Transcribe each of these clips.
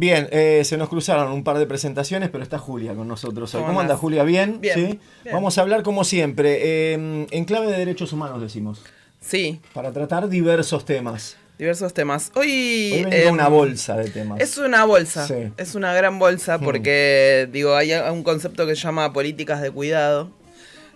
Bien, se nos cruzaron un par de presentaciones, pero está Julia con nosotros hoy. ¿Cómo anda, andás? Julia? ¿Bien? Bien, ¿Sí? bien. Vamos a hablar como siempre, en clave de derechos humanos decimos, Sí, para tratar diversos temas. diversos temas. Hoy Hoy vengo con una bolsa de temas. es una bolsa, Sí. es una gran bolsa porque, digo, hay un concepto que se llama políticas de cuidado,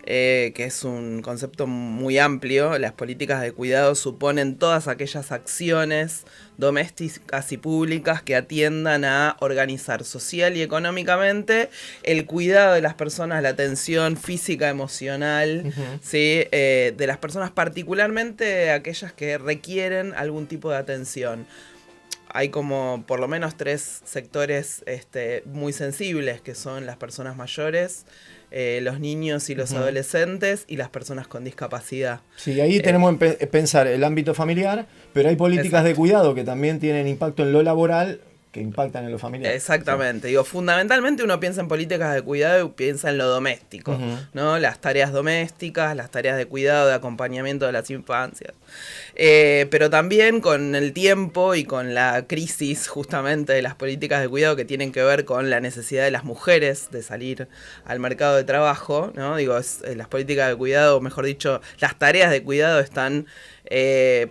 que es un concepto muy amplio. Las políticas de cuidado suponen todas aquellas acciones domésticas y públicas que atiendan a organizar social y económicamente el cuidado de las personas, la atención física, emocional, ¿sí? De las personas, particularmente aquellas que requieren algún tipo de atención. Hay como por lo menos 3 sectores muy sensibles, que son las personas mayores, los niños y los adolescentes y las personas con discapacidad. Sí, ahí tenemos que pensar el ámbito familiar, pero hay políticas Exacto. de cuidado que también tienen impacto en lo laboral, que impactan en lo familiar. Exactamente, digo, fundamentalmente uno piensa en políticas de cuidado y piensa en lo doméstico, ¿no? Las tareas domésticas, las tareas de cuidado, de acompañamiento de las infancias. Pero también con el tiempo y con la crisis justamente de las políticas de cuidado que tienen que ver con la necesidad de las mujeres de salir al mercado de trabajo, ¿no? Digo, las políticas de cuidado, mejor dicho, las tareas de cuidado están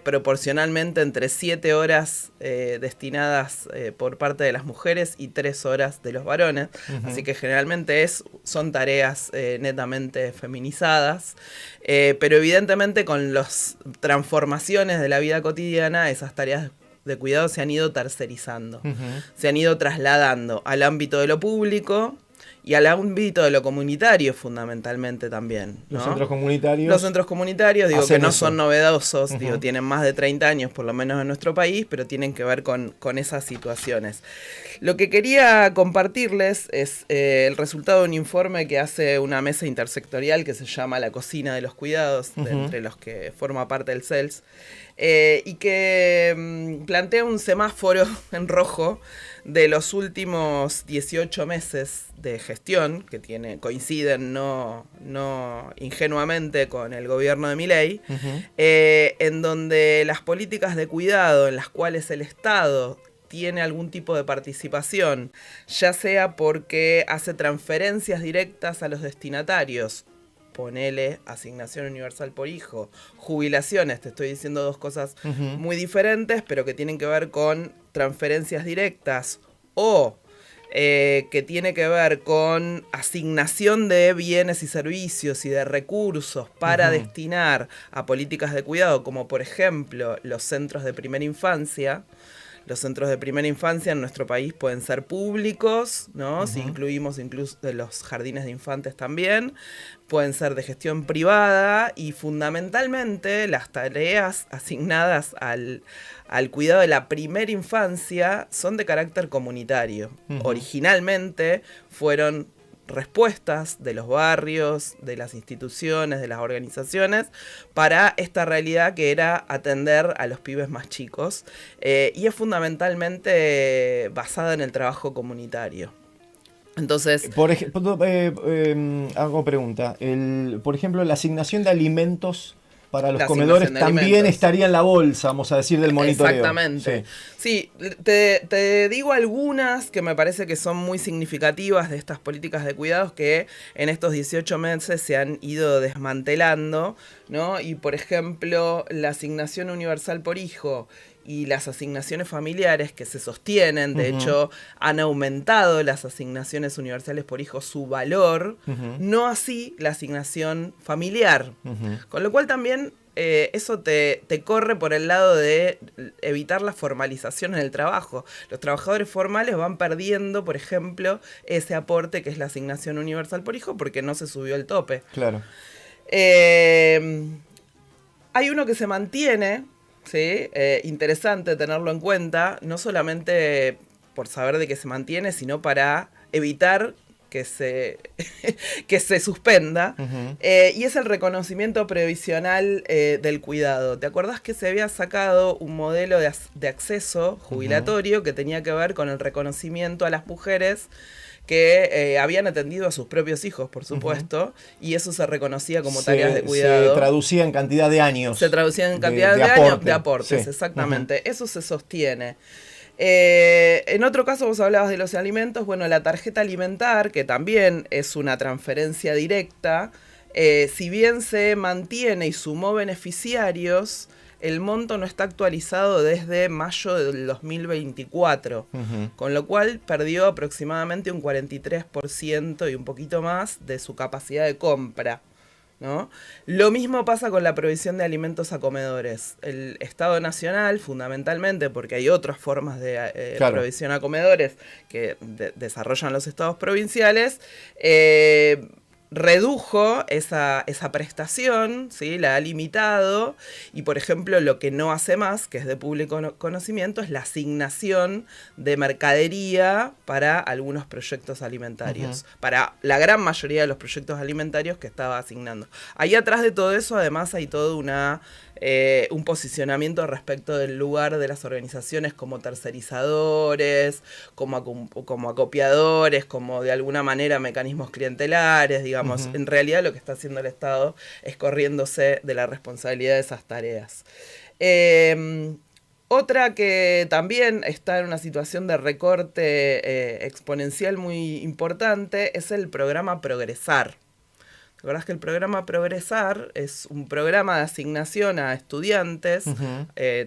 proporcionalmente entre 7 horas destinadas por parte de las mujeres y 3 horas de los varones. Así que generalmente son tareas netamente feminizadas, pero evidentemente con las transformaciones de la vida cotidiana, esas tareas de cuidado se han ido tercerizando, se han ido trasladando al ámbito de lo público y al ámbito de lo comunitario fundamentalmente también, ¿no? Los centros comunitarios. Los centros comunitarios, digo, que no eso. son novedosos, digo, tienen más de 30 años por lo menos en nuestro país, pero tienen que ver con esas situaciones. Lo que quería compartirles es el resultado de un informe que hace una mesa intersectorial que se llama La Cocina de los Cuidados, entre los que forma parte del CELS, y que plantea un semáforo en rojo de los últimos 18 meses de gestión, que coinciden no ingenuamente con el gobierno de Milei, en donde las políticas de cuidado en las cuales el Estado tiene algún tipo de participación, ya sea porque hace transferencias directas a los destinatarios, ponele asignación universal por hijo, jubilaciones, te estoy diciendo 2 cosas muy diferentes, pero que tienen que ver con transferencias directas, o que tiene que ver con asignación de bienes y servicios y de recursos para destinar a políticas de cuidado, como por ejemplo los centros de primera infancia. Los centros de primera infancia en nuestro país pueden ser públicos, ¿no? Si incluimos incluso los jardines de infantes también, pueden ser de gestión privada, y fundamentalmente las tareas asignadas al cuidado de la primera infancia son de carácter comunitario. Originalmente fueron respuestas de los barrios, de las instituciones, de las organizaciones, para esta realidad que era atender a los pibes más chicos, y es fundamentalmente basada en el trabajo comunitario. Entonces, Por ejemplo, hago pregunta. Por ejemplo, la asignación de alimentos para los la comedores asignación de también alimentos estaría en la bolsa, vamos a decir, del monitoreo. Exactamente. Sí, te digo algunas que me parece que son muy significativas de estas políticas de cuidados que en estos 18 meses se han ido desmantelando, ¿no? Y por ejemplo, la asignación universal por hijo y las asignaciones familiares que se sostienen, de hecho han aumentado las asignaciones universales por hijo su valor, no así la asignación familiar, con lo cual también eso te corre por el lado de evitar la formalización en el trabajo. Los trabajadores formales van perdiendo, por ejemplo, ese aporte que es la asignación universal por hijo porque no se subió el tope. Claro. Hay uno que se mantiene, ¿sí? Interesante tenerlo en cuenta, no solamente por saber de que se mantiene, sino para evitar que se suspenda, y es el reconocimiento previsional del cuidado. ¿Te acordás que se había sacado un modelo de acceso jubilatorio que tenía que ver con el reconocimiento a las mujeres que habían atendido a sus propios hijos, por supuesto, y eso se reconocía como tareas de cuidado. Se traducía en cantidad de años. Se traducía en cantidad de años de aportes, sí. exactamente. Eso se sostiene. En otro caso vos hablabas de los alimentos, bueno, la tarjeta alimentar, que también es una transferencia directa, si bien se mantiene y sumó beneficiarios, el monto no está actualizado desde mayo del 2024, con lo cual perdió aproximadamente un 43% y un poquito más de su capacidad de compra, ¿no? Lo mismo pasa con la provisión de alimentos a comedores. El Estado Nacional, fundamentalmente, porque hay otras formas de Claro. provisión a comedores que desarrollan los estados provinciales, redujo esa prestación, ¿sí? La ha limitado, y por ejemplo lo que no hace más, que es de público conocimiento, es la asignación de mercadería para algunos proyectos alimentarios, para la gran mayoría de los proyectos alimentarios que estaba asignando. Ahí atrás de todo eso además hay todo un posicionamiento respecto del lugar de las organizaciones como tercerizadores, como acopiadores, como de alguna manera mecanismos clientelares, digamos. En realidad lo que está haciendo el Estado es corriéndose de la responsabilidad de esas tareas. Otra que también está en una situación de recorte exponencial muy importante es el programa Progresar. ¿Te acordás que el programa Progresar es un programa de asignación a estudiantes,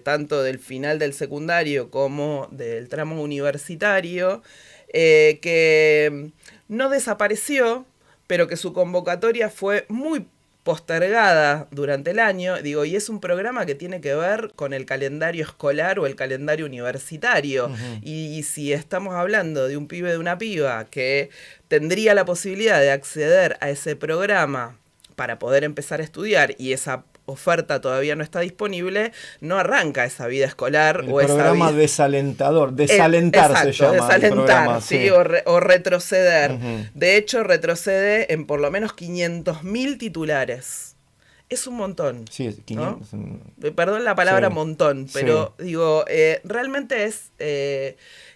tanto del final del secundario como del tramo universitario, que no desapareció, pero que su convocatoria fue muy postergada durante el año, digo, y es un programa que tiene que ver con el calendario escolar o el calendario universitario. Y si estamos hablando de un pibe, de una piba que tendría la posibilidad de acceder a ese programa para poder empezar a estudiar, y esa oferta todavía no está disponible, no arranca esa vida escolar el o esa programa vida desalentador, desalentar exacto, se llama desalentar, el programa, ¿sí? sí. O retroceder. De hecho, retrocede en por lo menos 500.000 titulares. Es un montón. Sí, 500, ¿no? Perdón la palabra sí, montón, pero sí. digo, realmente es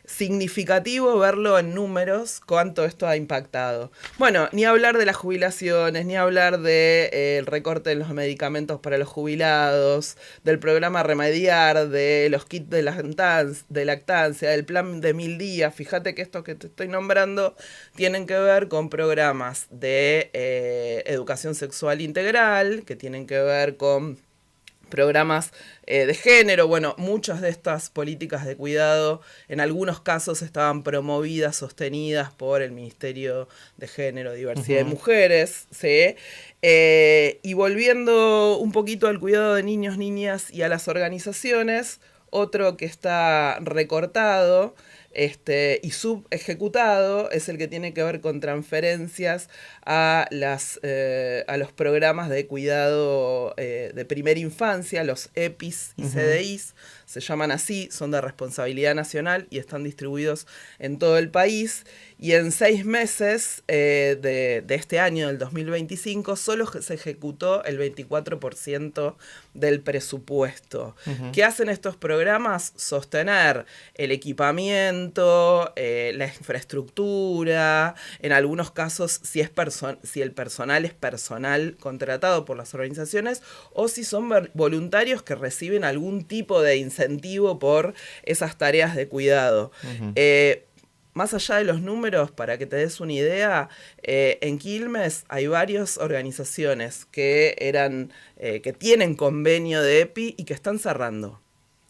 significativo verlo en números cuánto esto ha impactado. Bueno, ni hablar de las jubilaciones, ni hablar del recorte de los medicamentos para los jubilados, del programa Remediar, de los kits de lactancia, del plan de 1000 días. Fíjate que estos que te estoy nombrando tienen que ver con programas de educación sexual integral, que tienen que ver con programas de género. Bueno, muchas de estas políticas de cuidado en algunos casos estaban promovidas, sostenidas por el Ministerio de Género, Diversidad y Mujeres, ¿sí? Y volviendo un poquito al cuidado de niños, niñas y a las organizaciones, otro que está recortado y subejecutado es el que tiene que ver con transferencias a los programas de cuidado de primera infancia, los EPIs y CDIs, se llaman así, son de responsabilidad nacional y están distribuidos en todo el país. Y en 6 meses de este año, del 2025, solo se ejecutó el 24% del presupuesto. ¿Qué hacen estos programas? Sostener el equipamiento, la infraestructura, en algunos casos si el personal es personal contratado por las organizaciones o si son voluntarios que reciben algún tipo de incentivo por esas tareas de cuidado. Más allá de los números, para que te des una idea, en Quilmes hay varias organizaciones que tienen convenio de EPI y que están cerrando.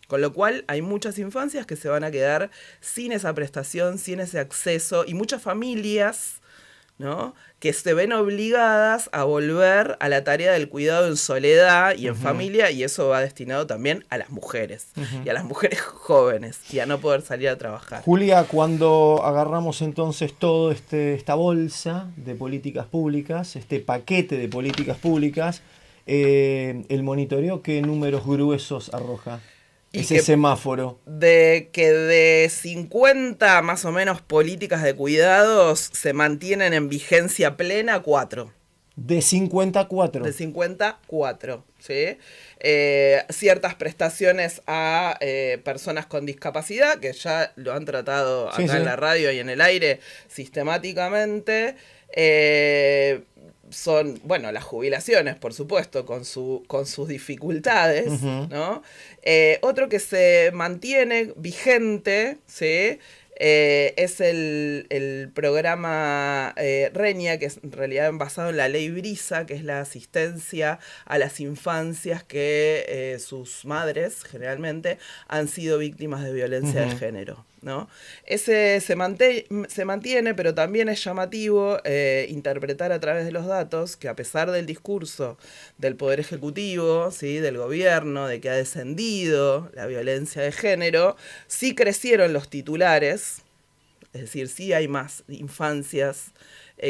Con lo cual hay muchas infancias que se van a quedar sin esa prestación, sin ese acceso, y muchas familias, ¿no?, que se ven obligadas a volver a la tarea del cuidado en soledad y en familia, y eso va destinado también a las mujeres, y a las mujeres jóvenes, y a no poder salir a trabajar. Julia, cuando agarramos entonces todo esta bolsa de políticas públicas, este paquete de políticas públicas, el monitoreo, ¿qué números gruesos arroja? Ese semáforo. De 50 más o menos políticas de cuidados se mantienen en vigencia plena 4. De 54. De 54, ¿sí? Ciertas prestaciones a personas con discapacidad, que ya lo han tratado acá en la radio y en el aire sistemáticamente. son, bueno, las jubilaciones, por supuesto, con sus dificultades, ¿no? Otro que se mantiene vigente, ¿sí? Es el programa RENIA, que es en realidad basado en la ley Brisa, que es la asistencia a las infancias que sus madres, generalmente, han sido víctimas de violencia de género, ¿no? Ese se mantiene, pero también es llamativo interpretar a través de los datos que, a pesar del discurso del Poder Ejecutivo, ¿sí? Del gobierno, de que ha descendido la violencia de género, sí crecieron los titulares. Es decir, sí hay más infancias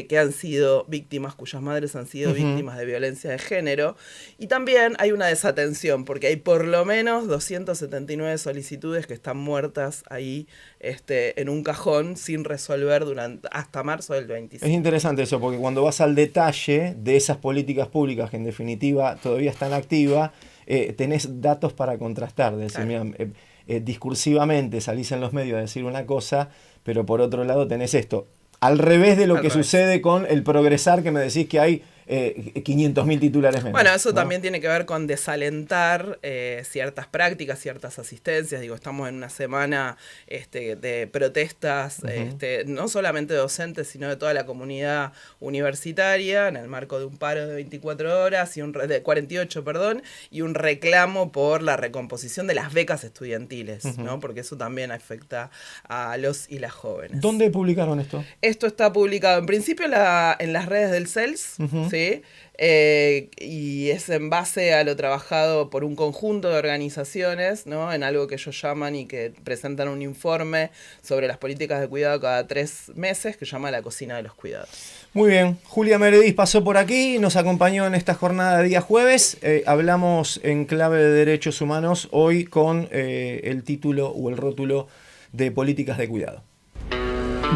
que han sido víctimas, cuyas madres han sido víctimas de violencia de género. Y también hay una desatención, porque hay por lo menos 279 solicitudes que están muertas ahí en un cajón sin resolver hasta marzo del 25. Es interesante eso, porque cuando vas al detalle de esas políticas públicas que en definitiva todavía están activas, tenés datos para contrastar. Es decir, Claro. mira, discursivamente salís en los medios a decir una cosa, pero por otro lado tenés esto. Al revés de lo que sucede con el progresar, que me decís que hay 500.000 titulares menos. Bueno, eso ¿no? también tiene que ver con desalentar ciertas prácticas, ciertas asistencias. Digo, estamos en una semana de protestas, no solamente docentes, sino de toda la comunidad universitaria, en el marco de un paro de 24 horas, de 48, perdón, y un reclamo por la recomposición de las becas estudiantiles, ¿no? Porque eso también afecta a los y las jóvenes. ¿Dónde publicaron esto? Esto está publicado en principio en las redes del CELS, ¿sí? Y es en base a lo trabajado por un conjunto de organizaciones, ¿no? En algo que ellos llaman y que presentan un informe sobre las políticas de cuidado cada 3 meses, que se llama La Cocina de los Cuidados. Muy bien, Julia Meredith pasó por aquí, nos acompañó en esta jornada de día jueves. Hablamos en clave de derechos humanos hoy con el título o el rótulo de políticas de cuidado.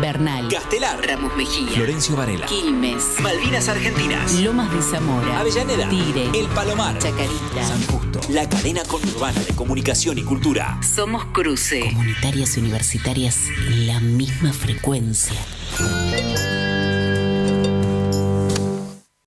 Bernal, Castelar, Ramos Mejía, Florencio Varela, Quilmes, Malvinas Argentinas, Lomas de Zamora, Avellaneda, Tigre, El Palomar, Chacarita, San Justo. La cadena conurbana de comunicación y cultura. Somos Cruce. Comunitarias y universitarias en la misma frecuencia.